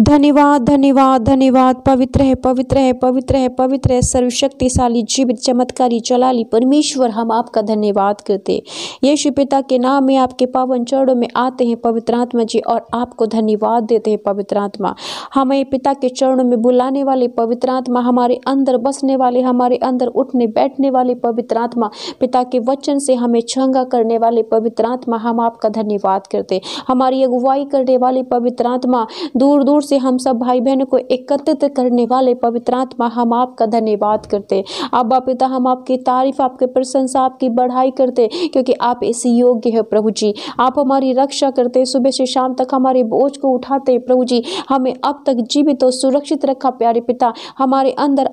धन्यवाद धन्यवाद धन्यवाद। पवित्र है पवित्र है पवित्र है पवित्र है, सर्वशक्तिशाली जीवित चमत्कारी जलाली परमेश्वर, हम आपका धन्यवाद करते हैं। यीशु पिता के नाम में आपके पावन चरणों में आते हैं पवित्र आत्मा जी, और आपको धन्यवाद देते हैं पवित्र आत्मा। हमें पिता के चरणों में बुलाने वाले पवित्र आत्मा, हमारे अंदर बसने वाले, हमारे अंदर उठने बैठने वाले पवित्र आत्मा, पिता के वचन से हमें चंगा करने वाले पवित्र आत्मा, हम आपका धन्यवाद करते। हमारी अगुवाई करने वाले पवित्र आत्मा, दूर दूर से हम सब भाई बहनों को एकत्रित करने वाले पवित्र आत्मा, हम आपका धन्यवाद करते। अब्बा पिता, हम आपकी तारीफ, आपकी प्रशंसा, आपकी बढ़ाई करते, क्योंकि आप इसी योग्य है प्रभु जी। आप हमारी रक्षा करते, सुबह से शाम तक हमारे बोझ को उठाते प्रभु जी। हमें अब तक जीवित और सुरक्षित रखा प्यारे पिता। हमारे अंदर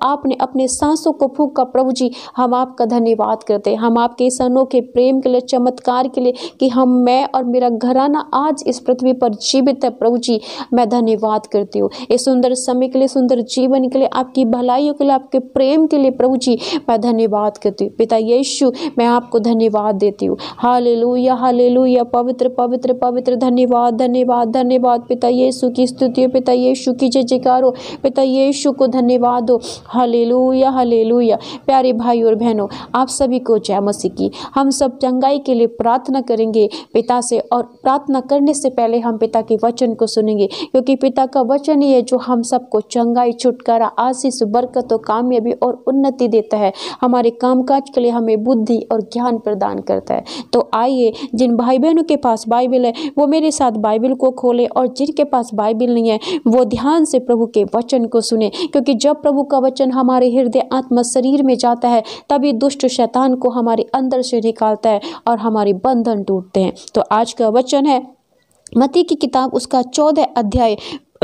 आपने अपने सांसों को फूंका प्रभु जी, हम आपका धन्यवाद करते। हम आपके इस अनोखे प्रेम के लिए, चमत्कार के लिए, कि मैं और मेरा घराना आज इस पृथ्वी पर जीवित है प्रभु जी, मैं धन्यवाद करती हूँ। इस सुंदर समय के लिए, सुंदर जीवन के लिए, आपकी भलाइयों के लिए, आपके प्रेम के लिए प्रभु जी, मैं धन्यवाद करती हूँ। पिता यीशु, मैं आपको धन्यवाद देती हूँ। हालेलुया हालेलुया, पवित्र पवित्र पवित्र, धन्यवाद धन्यवाद धन्यवाद। पिता यीशु की स्तुति हो, पिता यीशु की जय जयकार हो, पिता यीशु को धन्यवाद हो। Hallelujah hallelujah. प्यारे भाई और बहनों, आप सभी को जय मसीह की। हम सब चंगाई के लिए प्रार्थना करेंगे पिता से, और प्रार्थना करने से पहले हम पिता के वचन को सुनेंगे, क्योंकि पिता का वचन ही है जो हम सबको चंगाई, छुटकारा, आशीष, बरकत और कामयाबी और उन्नति देता है। हमारे कामकाज के लिए हमें बुद्धि और ज्ञान प्रदान करता है। तो आइए, जिन भाई बहनों के पास बाइबल है वो मेरे साथ बाइबल को खोले, और जिनके पास बाइबल नहीं है वो ध्यान से प्रभु के वचन को सुने, क्योंकि जब प्रभु का वचन हमारे हृदय, आत्मा, शरीर में जाता है, तभी दुष्ट शैतान को हमारे अंदर से निकालता है और हमारे बंधन टूटते हैं। तो आज का वचन है मत्ती की किताब, उसका 14 अध्याय,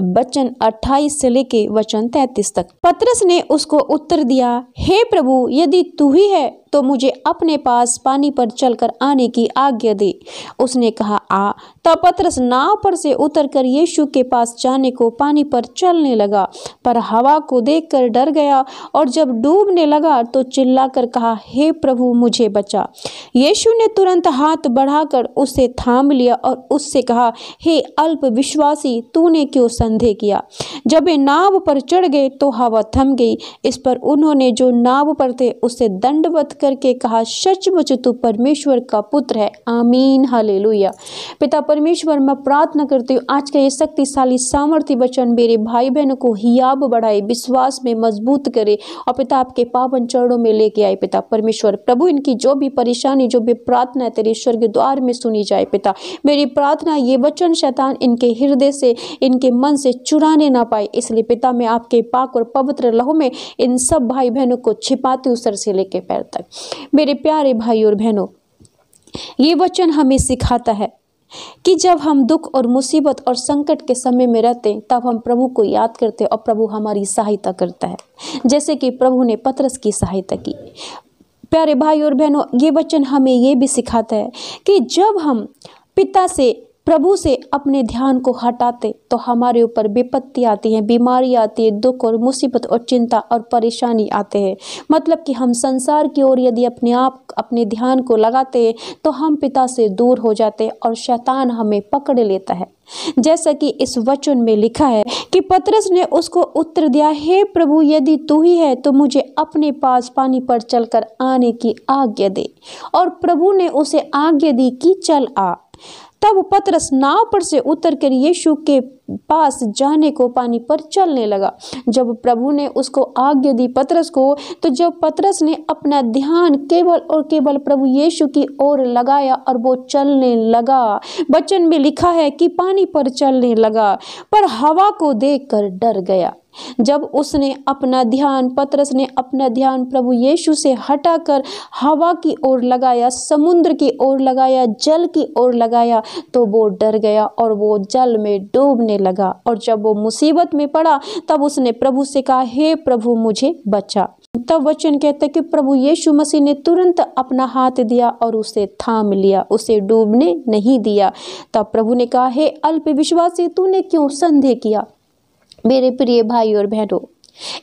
वचन 28 से लेके वचन 33 तक। पतरस ने उसको उत्तर दिया, हे प्रभु, यदि तू ही है तो मुझे अपने पास पानी पर चलकर आने की आज्ञा दे। उसने कहा, आ। तब पतरस नाव पर से उतरकर यीशु के पास जाने को पानी पर चलने लगा, पर हवा को देखकर डर गया, और जब डूबने लगा तो चिल्लाकर कहा, हे प्रभु, मुझे बचा। यीशु ने तुरंत हाथ बढ़ाकर उसे थाम लिया और उससे कहा, हे अल्प विश्वासी, तूने क्यों संदेह किया। जब वे नाव पर चढ़ गए तो हवा थम गई। इस पर उन्होंने जो नाव पर थे उससे दंडवत करके कहा, सचमुच तू परमेश्वर का पुत्र है। आमीन हालेलुया। पिता परमेश्वर, मैं प्रार्थना करती हूँ आज का ये शक्तिशाली सामर्थ्य वचन मेरे भाई बहनों को हियाब बढ़ाए, विश्वास में मजबूत करे, और पिता आपके पावन चरणों में लेके आए। पिता परमेश्वर, प्रभु इनकी जो भी परेशानी, जो भी प्रार्थना है तेरे स्वर्ग द्वार में सुनी जाए। पिता मेरी प्रार्थना, ये वचन शैतान इनके हृदय से, इनके मन से चुराने ना पाए, इसलिए पिता मैं आपके पाक और पवित्र लहू में इन सब भाई बहनों को छिपाती हूँ, सर से लेके पैर तक। मेरे प्यारे भाई और बहनों, ये वचन हमें सिखाता है कि जब हम दुख और मुसीबत और संकट के समय में रहते हैं, तब हम प्रभु को याद करते हैं और प्रभु हमारी सहायता करता है, जैसे कि प्रभु ने पतरस की सहायता की। प्यारे भाई और बहनों, ये वचन हमें ये भी सिखाता है कि जब हम पिता से, प्रभु से अपने ध्यान को हटाते तो हमारे ऊपर विपत्ति आती है, बीमारी आती है, दुख और मुसीबत और चिंता और परेशानी आते हैं। मतलब कि हम संसार की ओर यदि अपने ध्यान को लगाते हैं तो हम पिता से दूर हो जाते हैं और शैतान हमें पकड़ लेता है। जैसा कि इस वचन में लिखा है कि पतरस ने उसको उत्तर दिया, हे प्रभु, यदि तू ही है तो मुझे अपने पास पानी पर चलकर आने की आज्ञा दे। और प्रभु ने उसे आज्ञा दी कि चल आ। तब पतरस नाव पर से उतरकर यीशु के पास जाने को पानी पर चलने लगा। जब प्रभु ने उसको आज्ञा दी पतरस को, तो जब पतरस ने अपना ध्यान केवल और केवल प्रभु यीशु की ओर लगाया और वो चलने लगा, वचन में लिखा है कि पानी पर चलने लगा, पर हवा को देखकर डर गया। जब पतरस ने अपना ध्यान प्रभु यीशु से हटाकर हवा की ओर लगाया, समुद्र की ओर लगाया, जल की ओर लगाया, तो वो डर गया और वो जल में डूबने लगा। और जब वो मुसीबत में पड़ा तब उसने प्रभु से कहा, हे प्रभु, मुझे बचा। तब वचन कहता है कि प्रभु यीशु मसीह ने तुरंत अपना हाथ दिया और उसे थाम लिया, उसे डूबने नहीं दिया। तब प्रभु ने कहा, हे अल्प विश्वासी, तूने क्यों संदेह किया। मेरे प्रिय भाई और बहनों,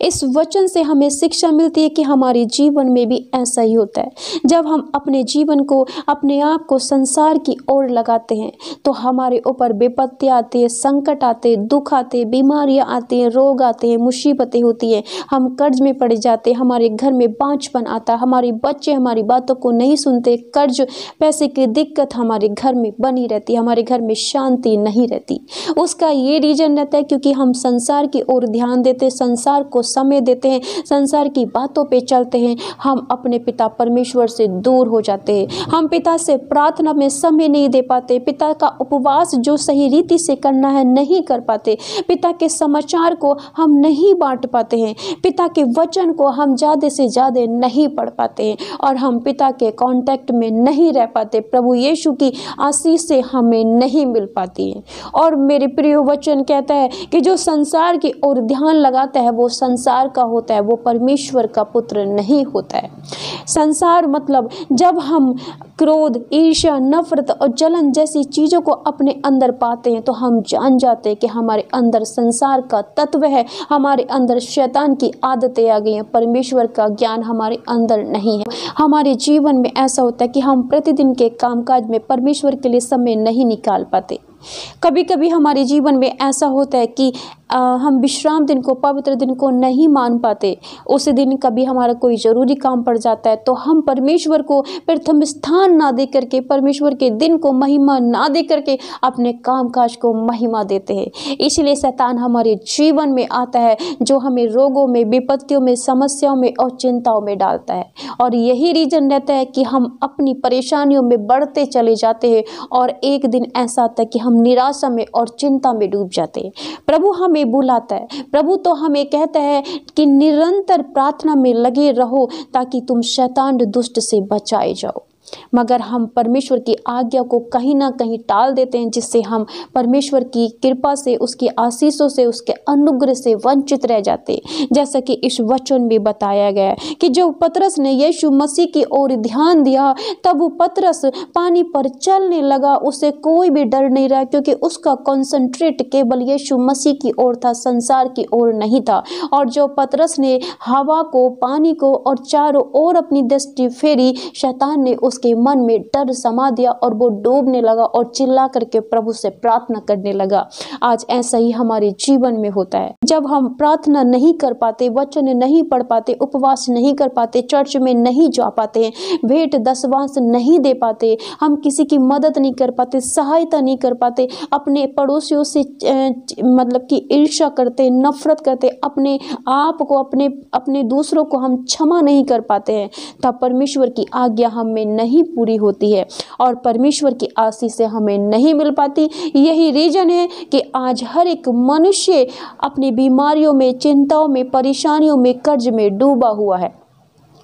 इस वचन से हमें शिक्षा मिलती है कि हमारे जीवन में भी ऐसा ही होता है। जब हम अपने जीवन को, अपने आप को संसार की ओर लगाते हैं तो हमारे ऊपर विपत्ति आती है, संकट आते हैं, दुख आते हैं, बीमारियां आती हैं, रोग आते हैं, मुसीबतें होती हैं, हम कर्ज में पड़ जाते हैं, हमारे घर में बांझपन आता है, हमारे बच्चे हमारी बातों को नहीं सुनते, कर्ज पैसे की दिक्कत हमारे घर में बनी रहती है, हमारे घर में शांति नहीं रहती। उसका ये रीजन रहता है क्योंकि हम संसार की ओर ध्यान देते हैं, संसार को समय देते हैं, संसार की बातों पे चलते हैं, हम अपने पिता परमेश्वर से दूर हो जाते हैं। हम पिता से प्रार्थना में समय नहीं दे पाते, पिता का उपवास जो सही रीति से करना है नहीं कर पाते, पिता के समाचार को हम नहीं बांट पाते हैं, पिता के वचन को हम ज़्यादा से ज़्यादा नहीं पढ़ पाते हैं और हम पिता के कांटेक्ट में नहीं रह पाते। प्रभु यीशु की आशीष से हमें नहीं मिल पाती है। और मेरे प्रिय वचन कहता है कि जो संसार की ओर ध्यान लगाता है वो संसार का होता है, वो परमेश्वर का पुत्र नहीं होता है। संसार मतलब जब हम क्रोध, ईर्ष्या, नफरत और जलन जैसी चीज़ों को अपने अंदर पाते हैं तो हम जान जाते हैं कि हमारे अंदर संसार का तत्व है, हमारे अंदर शैतान की आदतें आ गई हैं, परमेश्वर का ज्ञान हमारे अंदर नहीं है। हमारे जीवन में ऐसा होता है कि हम प्रतिदिन के कामकाज में परमेश्वर के लिए समय नहीं निकाल पाते। कभी कभी हमारे जीवन में ऐसा होता है कि हम विश्राम दिन को, पवित्र दिन को नहीं मान पाते। उस दिन कभी हमारा कोई ज़रूरी काम पड़ जाता है तो हम परमेश्वर को प्रथम स्थान ना दे करके, परमेश्वर के दिन को महिमा ना दे करके अपने कामकाज को महिमा देते हैं। इसलिए शैतान हमारे जीवन में आता है जो हमें रोगों में, विपत्तियों में, समस्याओं में और चिंताओं में डालता है। और यही रीजन रहता है कि हम अपनी परेशानियों में बढ़ते चले जाते हैं और एक दिन ऐसा आता है कि हम निराशा में और चिंता में डूब जाते हैं। प्रभु हमें बुलाता है, प्रभु तो हमें कहता है कि निरंतर प्रार्थना में लगे रहो ताकि तुम शैतान दुष्ट से बचाए जाओ। मगर हम परमेश्वर की आज्ञा को कहीं ना कहीं टाल देते हैं, जिससे हम परमेश्वर की कृपा से, उसकी आशीषों से, उसके अनुग्रह से वंचित रह जाते हैं। जैसा कि इस वचन में बताया गया है कि जब पतरस ने यीशु मसीह की ओर ध्यान दिया तब वो पतरस पानी पर चलने लगा, उसे कोई भी डर नहीं रहा क्योंकि उसका कॉन्सेंट्रेट केवल यीशु मसीह की ओर था, संसार की ओर नहीं था। और जो पतरस ने हवा को, पानी को और चारों ओर अपनी दृष्टि फेरी, शैतान ने उसके मन में डर समा दिया और वो डूबने लगा और चिल्ला करके प्रभु से प्रार्थना करने लगा। आज ऐसा ही हमारे जीवन में होता है। जब हम प्रार्थना नहीं कर पाते, वचन नहीं पढ़ पाते, उपवास नहीं कर पाते, चर्च में नहीं जा पाते, भेंट दशवांश नहीं दे पाते, हम किसी की मदद नहीं कर पाते, सहायता नहीं कर पाते, अपने पड़ोसियों से मतलब कि ईर्ष्या करते, नफरत करते, अपने आप को, अपने दूसरों को हम क्षमा नहीं कर पाते हैं, तब परमेश्वर की आज्ञा हमें नहीं पूरी होती है और परमेश्वर की आशीष से हमें नहीं मिल पाती। यही रीजन है कि आज हर एक मनुष्य अपनी बीमारियों में, चिंताओं में, परेशानियों में, कर्ज में डूबा हुआ है।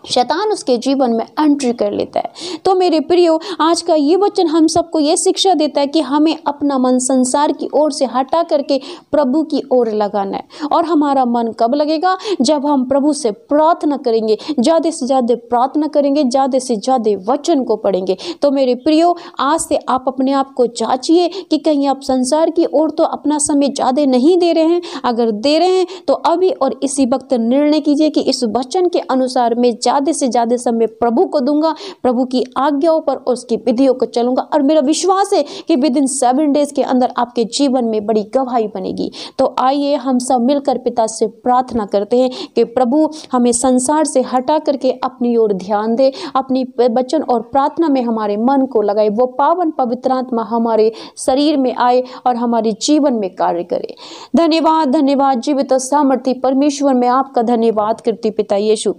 शैतान उसके जीवन में एंट्री कर लेता है। तो मेरे प्रियो, आज का ये वचन हम सबको ये शिक्षा देता है कि हमें अपना मन संसार की ओर से हटा करके प्रभु की ओर लगाना है। और हमारा मन कब लगेगा? जब हम प्रभु से प्रार्थना करेंगे, ज़्यादा से ज़्यादा प्रार्थना करेंगे, ज़्यादा से ज़्यादा वचन को पढ़ेंगे। तो मेरे प्रियो, आज से आप अपने आप को जांचिए कि कहीं आप संसार की ओर तो अपना समय ज़्यादा नहीं दे रहे हैं। अगर दे रहे हैं तो अभी और इसी वक्त निर्णय कीजिए कि इस वचन के अनुसार मैं ज़्यादा से ज़्यादा समय प्रभु को दूंगा, प्रभु की आज्ञाओं पर और उसकी विधियों को चलूंगा। और मेरा विश्वास है कि विद इन 7 डेज के अंदर आपके जीवन में बड़ी गवाही बनेगी। तो आइए हम सब मिलकर पिता से प्रार्थना करते हैं कि प्रभु हमें संसार से हटा करके अपनी ओर ध्यान दे, अपनी वचन और प्रार्थना में हमारे मन को लगाए, वो पावन पवित्र आत्मा हमारे शरीर में आए और हमारे जीवन में कार्य करे। धन्यवाद, धन्यवाद जीवित और सामर्थी परमेश्वर, मैं आपका धन्यवाद करती पिता यीशु,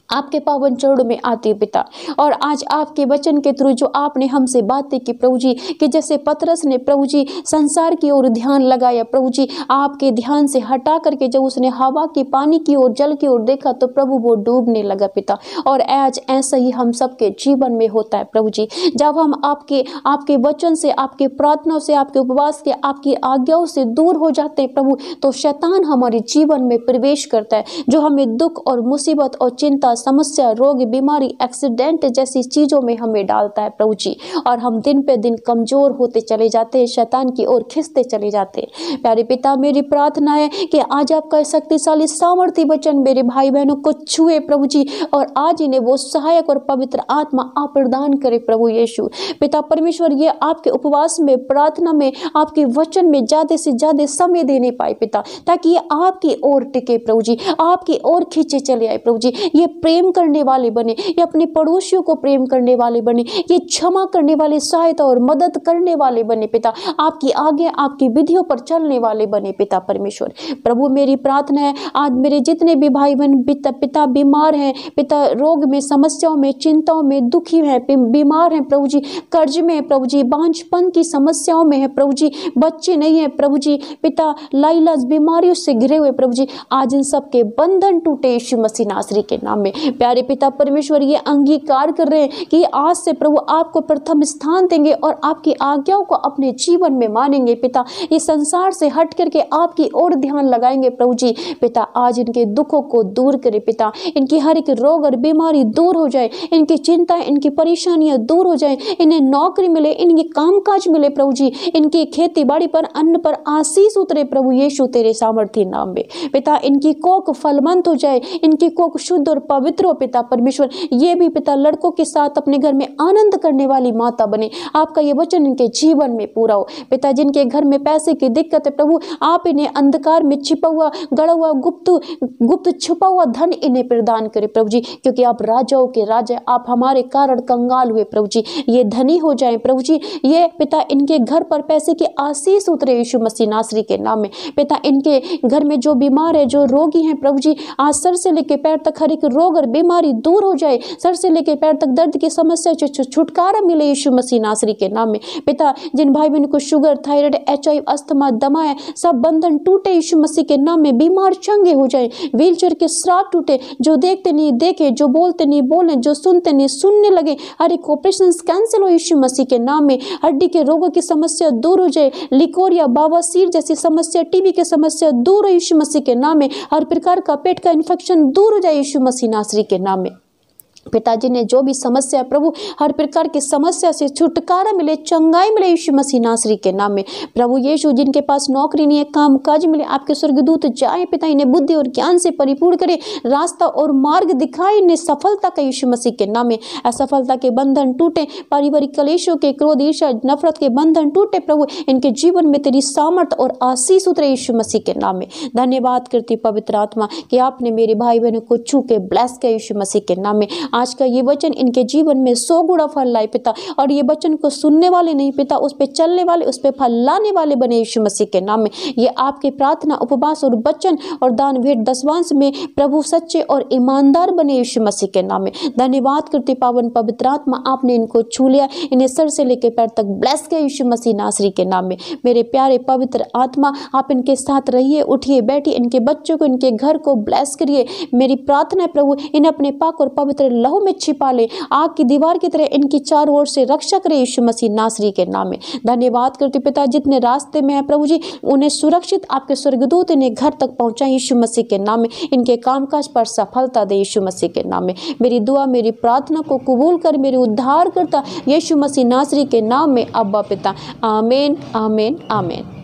आपके पावन चरणों में आती है पिता। और आज आपके वचन के थ्रू जो आपने हमसे बातें की प्रभु जी, कि जैसे पतरस ने प्रभु जी संसार की ओर ध्यान लगाया, प्रभु जी आपके ध्यान से हटा करके जब उसने हवा की, पानी की ओर, जल की ओर देखा तो प्रभु वो डूबने लगा पिता। और आज ऐसा ही हम सबके जीवन में होता है प्रभु जी, जब हम आपके वचन से, आपके प्रार्थनाओं से, आपके उपवास के, आपकी आज्ञाओं से दूर हो जाते हैं प्रभु, तो शैतान हमारे जीवन में प्रवेश करता है, जो हमें दुख और मुसीबत और चिंता चिंता, समस्या, रोग, बीमारी, एक्सीडेंट जैसी चीज़ों में हमें डालता है प्रभु जी, और हम दिन पे दिन कमज़ोर होते चले जाते हैं, शैतान की ओर खिंचते चले जाते हैं। प्यारे पिता, मेरी प्रार्थना है कि आज आपका शक्तिशाली सामर्थ्य वचन मेरे भाई बहनों को छुए प्रभु जी, और आज इन्हें वो सहायक और पवित्र आत्मा आप प्रदान करे प्रभु यीशु। पिता परमेश्वर, ये आपके उपवास में, प्रार्थना में, आपके वचन में ज़्यादा से ज़्यादा समय देने पाए पिता, ताकि ये आपकी ओर टिके प्रभु जी, आपकी ओर खींचे चले आए प्रभु जी। ये प्रेम करने वाले बने, ये अपने पड़ोसियों को प्रेम करने वाले बने, ये क्षमा करने वाले, सहायता और मदद करने वाले बने पिता, आपकी आगे, आपकी विधियों पर चलने वाले बने पिता परमेश्वर। प्रभु मेरी प्रार्थना है, आज मेरे जितने भी भाई बहन पिता बीमार हैं पिता, रोग में, समस्याओं में, चिंताओं में, दुखी हैं, बीमार हैं प्रभु जी, कर्ज में है प्रभु जी, बांझपन की समस्याओं में है प्रभु जी, बच्चे नहीं है प्रभु जी पिता, लाइलाज बीमारियों से घिरे हुए प्रभु जी, आज इन सब के बंधन टूटे यीशु मसीह नासरी के नाम में। प्यारे पिता परमेश्वर, ये अंगीकार कर रहे हैं कि आज से प्रभु आपको प्रथम स्थान देंगे और आपकी आज्ञाओं को अपने जीवन में मानेंगे पिता, ये संसार से हट करके आपकी ओर ध्यान लगाएंगे प्रभु जी। पिता आज इनके दुखों को दूर करे पिता, इनकी हर एक रोग और बीमारी दूर हो जाए, इनकी चिंताएं, इनकी परेशानियां दूर हो जाए, इन्हें नौकरी मिले, इनके कामकाज मिले प्रभु जी, इनकी खेती बाड़ी पर, अन्न पर आशीष उतरे प्रभु यीशु तेरे सामर्थ्य नाम में। पिता इनकी कोख फलवंत हो जाए, इनकी कोख शुद्ध और पवित्र हो पिता परमेश्वर। ये भी पिता लड़कों के साथ अपने घर में आनंद करने वाली माता बने, आपका ये वचन इनके जीवन में पूरा हो पिता। जिनके घर में पैसे की दिक्कत है प्रभु, आप इन्हें अंधकार में छिपा हुआ, गड़ा हुआ, गुप्त छुपा हुआ धन इन्हें प्रदान करे प्रभु जी, क्योंकि आप राजाओं के राजा, आप हमारे कारण कंगाल हुए प्रभु जी, ये धनी हो जाए प्रभु जी। ये पिता इनके घर पर पैसे की आशीष उतरे यीशु मसीह नासरी के नाम में। पिता इनके घर में जो बीमार है, जो रोगी हैं प्रभु जी, आज सर से लेकर पैर तक हर एक रोग और बीमारी दूर हो जाए, सर से लेकर पैर तक दर्द की समस्या से छुटकारा मिले यीशु मसीह नासरी के नाम में। पिता जिन भाई बहन को शुगर, थायराइड, HIV, अस्थमा, दमा है, सब बंधन टूटे यीशु मसीह के नाम में, बीमार चंगे हो जाए, व्हीलचेयर के श्राप टूटे, जो देखते नहीं देखे, जो बोलते नहीं बोले, जो सुनते नहीं सुनने लगे, हर एक ऑपरेशन कैंसिल हो यीशु मसीह के नाम में। हड्डी के रोगों की समस्या दूर हो जाए, लिकोरिया, बवासीर जैसी समस्या, TB की समस्या दूर हो यीशु मसीह के नाम में, हर प्रकार का पेट का इन्फेक्शन दूर हो जाए यीशु मसीह नासरी के नाम में। पिताजी ने जो भी समस्या प्रभु, हर प्रकार की समस्या से छुटकारा मिले, चंगाई मिले यीशु मसीह नासरी के नाम में। प्रभु यीशु जिनके पास नौकरी नहीं है, काम काज मिले, आपके स्वर्गदूत जाए पिता, इन्हें बुद्धि और ज्ञान से परिपूर्ण करे, रास्ता और मार्ग दिखाए, इन्हें सफलता का यीशु मसीह के नाम में। असफलता के बंधन टूटे, पारिवारिक कलेशों के, क्रोध, ईर्ष्या, नफरत के बंधन टूटे प्रभु, इनके जीवन में तेरी सामर्थ और आशीष उतरे यीशु मसीह के नाम में। धन्यवाद करती पवित्र आत्मा कि आपने मेरे भाई बहनों को छू के ब्लेस किया यीशु मसीह के नाम में। आज का ये वचन इनके जीवन में 100 गुना फल लाए पिता, और ये वचन को सुनने वाले नहीं पिता, उस पे चलने वाले, उस पे फल लाने वाले बने यीशु मसीह के नाम में। ये आपके प्रार्थना, उपवास और वचन और दान भेंट दसवांश में प्रभु सच्चे और ईमानदार बने यीशु मसीह के नाम में। धन्यवाद करती पावन पवित्र आत्मा, आपने इनको छू लिया, इन्हें सर से लेकर पैर तक ब्लेस किया यीशु मसीह नासरी के नाम में। मेरे प्यारे पवित्र आत्मा, आप इनके साथ रहिए, उठिए, बैठिए, इनके बच्चों को, इनके घर को ब्लेस करिए। मेरी प्रार्थना है प्रभु, इन्हें अपने पाक और पवित्र लहू में छिपा ले, आग की दीवार की तरह इनकी चारों ओर से रक्षा करे यीशु मसीह नासरी के नाम में। धन्यवाद करते पिता, जितने रास्ते में है प्रभु जी, उन्हें सुरक्षित आपके स्वर्गदूत इन्हें घर तक पहुंचाए यीशु मसीह के नाम में। इनके कामकाज पर सफलता दे यीशु मसीह के नाम में। मेरी दुआ, मेरी प्रार्थना को कबूल कर, मेरे उद्धार करता यीशु मसीह नासरी के नाम में अब्बा पिता, आमीन, आमीन, आमीन।